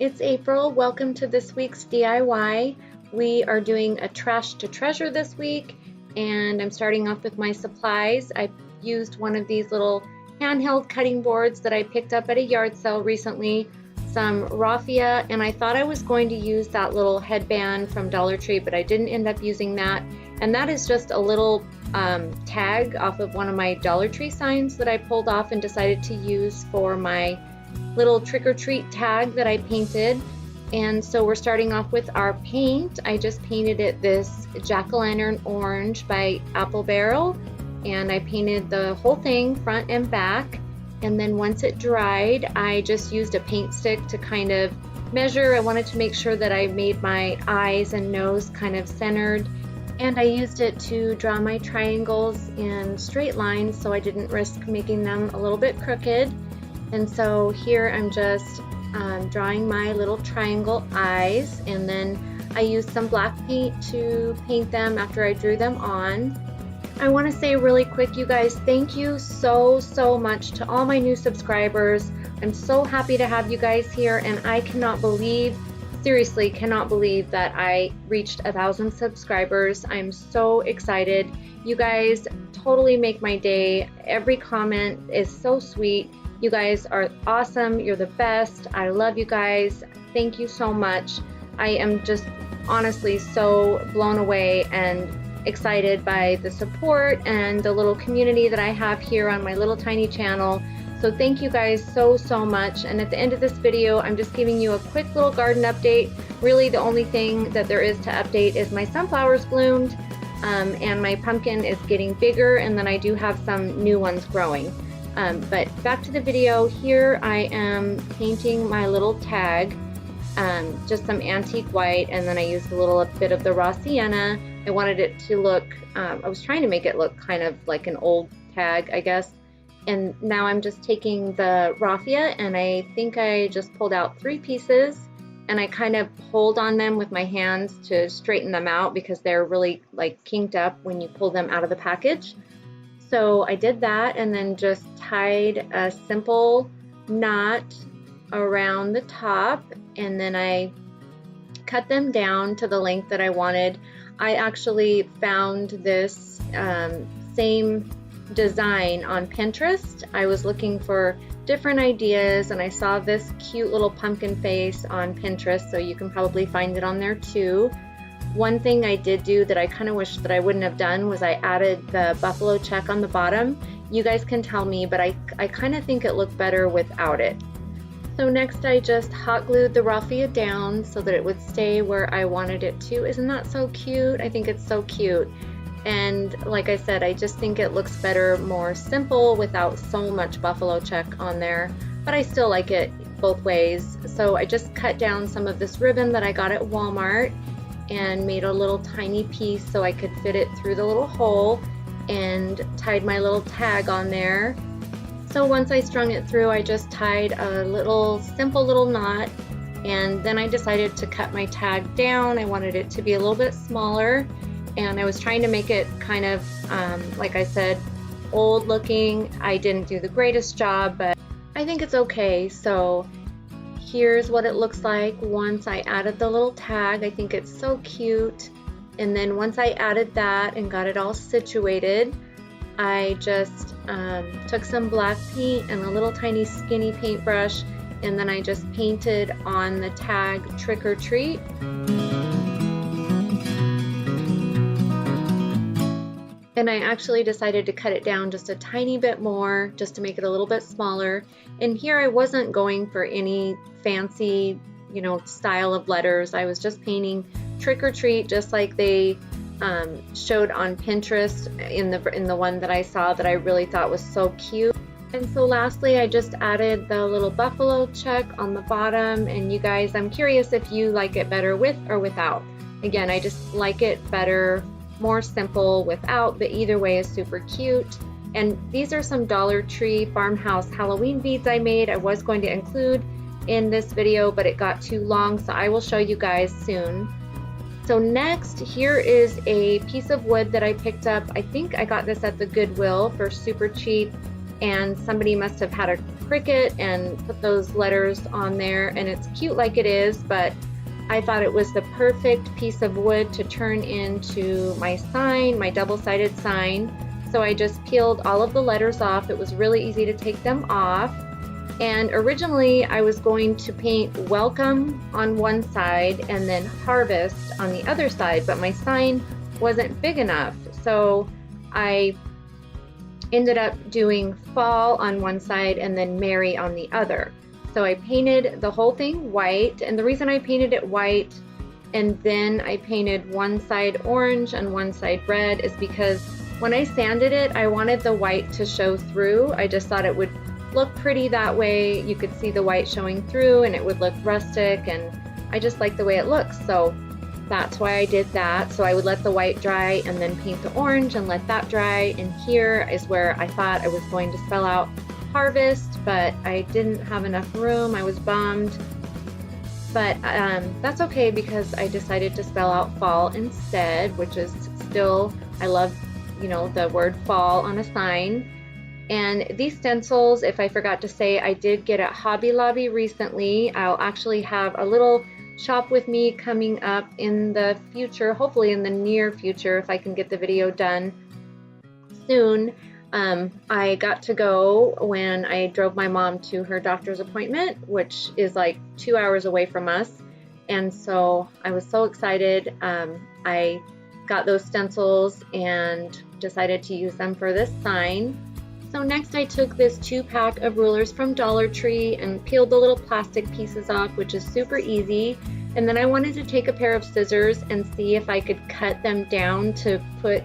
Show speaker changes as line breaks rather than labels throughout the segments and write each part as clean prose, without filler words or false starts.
it's April. Welcome to this week's DIY. We are doing a trash to treasure this week, and I'm starting off with my supplies. I used one of these little handheld cutting boards that I picked up at a yard sale recently, some raffia, and I thought I was going to use that little headband from Dollar Tree, but I didn't end up using that. And that is just a little tag off of one of my Dollar Tree signs that I pulled off and decided to use for my little trick-or-treat tag that I painted. And so we're starting off with our paint. I just painted it this jack-o'-lantern orange by Apple Barrel, and I painted the whole thing front and back. And then once it dried, I just used a paint stick to kind of measure. I wanted to make sure that I made my eyes and nose kind of centered, and I used it to draw my triangles in straight lines so I didn't risk making them a little bit crooked. And so here I'm just drawing my little triangle eyes, and then I used some black paint to paint them after I drew them on. I want to say really quick, you guys, thank you so much to all my new subscribers. I'm so happy to have you guys here, and I cannot believe, seriously cannot believe that I reached 1,000 subscribers. I'm so excited. You guys totally make my day. Every comment is so sweet. You guys are awesome. You're the best. I love you guys. Thank you so much. I am just honestly so blown away and excited by the support and the little community that I have here on my little tiny channel. So thank you guys so much. And at the end of this video, I'm just giving you a quick little garden update. Really, the only thing that there is to update is my sunflowers bloomed, and my pumpkin is getting bigger, and then I do have some new ones growing. But back to the video. Here I am painting my little tag, just some antique white, and then I used a little bit of the raw sienna. I wanted it to look, I was trying to make it look kind of like an old tag, I guess. And now I'm just taking the raffia, and I think I just pulled out 3 pieces, and I kind of pulled on them with my hands to straighten them out because they're really like kinked up when you pull them out of the package. So I did that, and then just tied a simple knot around the top, and then I cut them down to the length that I wanted. I actually found this same design on Pinterest. I was looking for different ideas, and I saw this cute little pumpkin face on Pinterest, so you can probably find it on there too. One thing I did do that I kind of wish that I wouldn't have done was I added the buffalo check on the bottom. You guys can tell me, but I kind of think it looked better without it. So next I just hot glued the raffia down so that it would stay where I wanted it to. Isn't that so cute? I think it's so cute. And like I said, I just think it looks better, more simple, without so much buffalo check on there, but I still like it both ways. So I just cut down some of this ribbon that I got at Walmart and made a little tiny piece so I could fit it through the little hole, and tied my little tag on there. So once I strung it through, I just tied a little simple little knot, and then I decided to cut my tag down. I wanted it to be a little bit smaller, and I was trying to make it kind of, like I said, old looking. I didn't do the greatest job, but I think it's okay. So here's what it looks like once I added the little tag. I think it's so cute. And then once I added that and got it all situated, I just took some black paint and a little tiny skinny paintbrush, and then I just painted on the tag Trick or Treat. And I actually decided to cut it down just a tiny bit more, just to make it a little bit smaller. And here I wasn't going for any fancy, you know, style of letters. I was just painting Trick or Treat, just like they showed on Pinterest in the one that I saw that I really thought was so cute. And so lastly, I just added the little buffalo check on the bottom. And you guys, I'm curious if you like it better with or without. Again, I just like it better, more simple without, but either way is super cute. And these are some Dollar Tree Farmhouse Halloween beads I made. I was going to include in this video, but it got too long, so I will show you guys soon. So next, here is a piece of wood that I picked up. I think I got this at the Goodwill for super cheap, and somebody must have had a Cricut and put those letters on there, and it's cute like it is, but I thought it was the perfect piece of wood to turn into my sign, my double-sided sign. So I just peeled all of the letters off. It was really easy to take them off. And originally I was going to paint welcome on one side and then harvest on the other side, but my sign wasn't big enough. So I ended up doing fall on one side and then Mary on the other. So I painted the whole thing white, and the reason I painted it white and then I painted one side orange and one side red is because when I sanded it, I wanted the white to show through. I just thought it would look pretty that way. You could see the white showing through and it would look rustic, and I just like the way it looks. So that's why I did that. So I would let the white dry and then paint the orange and let that dry. And here is where I thought I was going to spell out harvest, but I didn't have enough room. I was bummed, but that's okay because I decided to spell out fall instead, which is still, I love, you know, the word fall on a sign. And these stencils, if I forgot to say, I did get at Hobby Lobby recently. I'll actually have a little shop with me coming up in the future, hopefully in the near future if I can get the video done soon. I got to go when I drove my mom to her doctor's appointment, which is like 2 hours away from us. And so I was so excited. I got those stencils and decided to use them for this sign. So next I took this 2-pack of rulers from Dollar Tree and peeled the little plastic pieces off, which is super easy. And then I wanted to take a pair of scissors and see if I could cut them down to put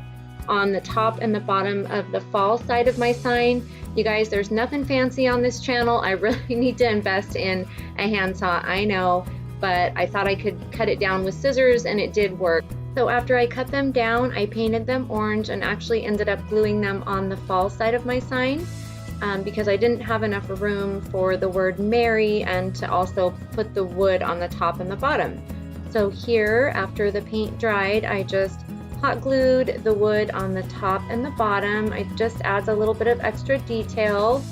on the top and the bottom of the fall side of my sign. You guys, there's nothing fancy on this channel. I really need to invest in a handsaw, I know, but I thought I could cut it down with scissors and it did work. So after I cut them down, I painted them orange and actually ended up gluing them on the fall side of my sign because I didn't have enough room for the word Mary and to also put the wood on the top and the bottom. So here, after the paint dried, I just hot glued the wood on the top and the bottom. It just adds a little bit of extra detail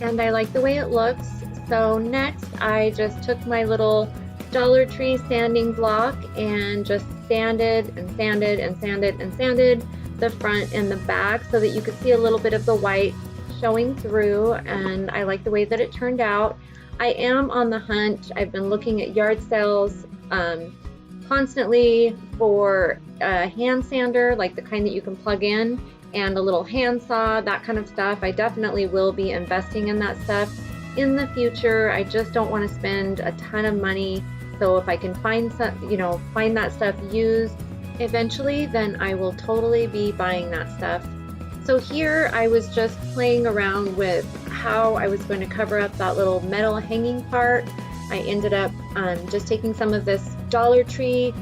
and I like the way it looks. So next I just took my little Dollar Tree sanding block and just sanded and sanded and sanded and sanded the front and the back so that you could see a little bit of the white showing through, and I like the way that it turned out. I am on the hunt. I've been looking at yard sales constantly for a hand sander, like the kind that you can plug in, and a little handsaw, that kind of stuff. I definitely will be investing in that stuff in the future. I just don't want to spend a ton of money. So if I can find some, you know, find that stuff used eventually, then I will totally be buying that stuff. So here I was just playing around with how I was going to cover up that little metal hanging part. I ended up just taking some of this Dollar Tree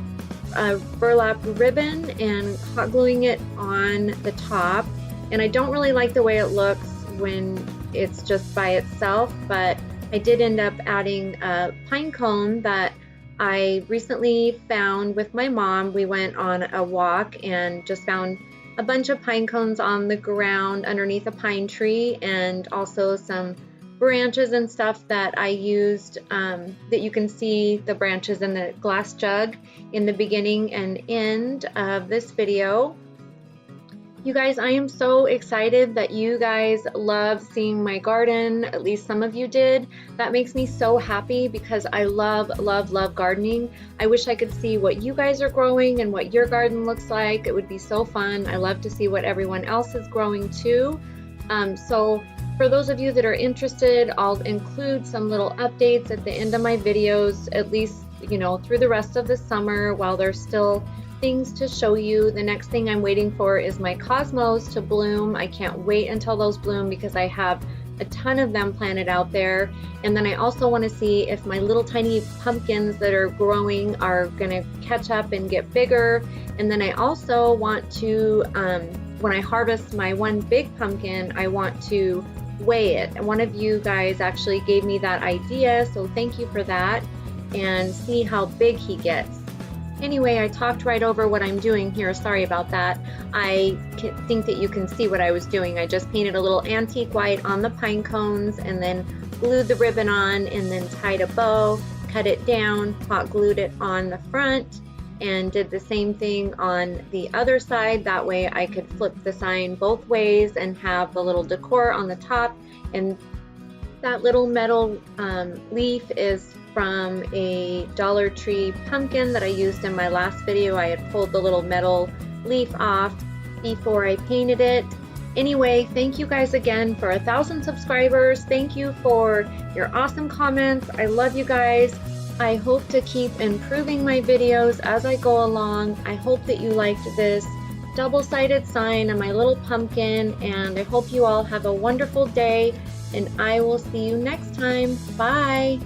burlap ribbon and hot gluing it on the top. And I don't really like the way it looks when it's just by itself, but I did end up adding a pine cone that I recently found with my mom. We went on a walk and just found a bunch of pine cones on the ground underneath a pine tree, and also some branches and stuff that I used that you can see the branches in the glass jug in the beginning and end of this video. You guys, I am so excited that you guys love seeing my garden. At least some of you did. That makes me so happy because I love, love, love gardening. I wish I could see what you guys are growing and what your garden looks like. It would be so fun. I love to see what everyone else is growing too. So for those of you that are interested, I'll include some little updates at the end of my videos, at least, you know, through the rest of the summer while there's still things to show you. The next thing I'm waiting for is my cosmos to bloom. I can't wait until those bloom because I have a ton of them planted out there. And then I also want to see if my little tiny pumpkins that are growing are going to catch up and get bigger. And then I also want to, when I harvest my one big pumpkin, I want to weigh it. And one of you guys actually gave me that idea, so thank you for that, and see how big he gets. Anyway, I talked right over what I'm doing here. Sorry about that. I think that you can see what I was doing. I just painted a little antique white on the pine cones and then glued the ribbon on and then tied a bow, cut it down, hot glued it on the front, and did the same thing on the other side. That way I could flip the sign both ways and have the little decor on the top. And that little metal leaf is from a Dollar Tree pumpkin that I used in my last video. I had pulled the little metal leaf off before I painted it. Anyway, thank you guys again for 1,000 subscribers. Thank you for your awesome comments. I love you guys. I hope to keep improving my videos as I go along. I hope that you liked this double-sided sign and my little pumpkin, and I hope you all have a wonderful day, and I will see you next time. Bye.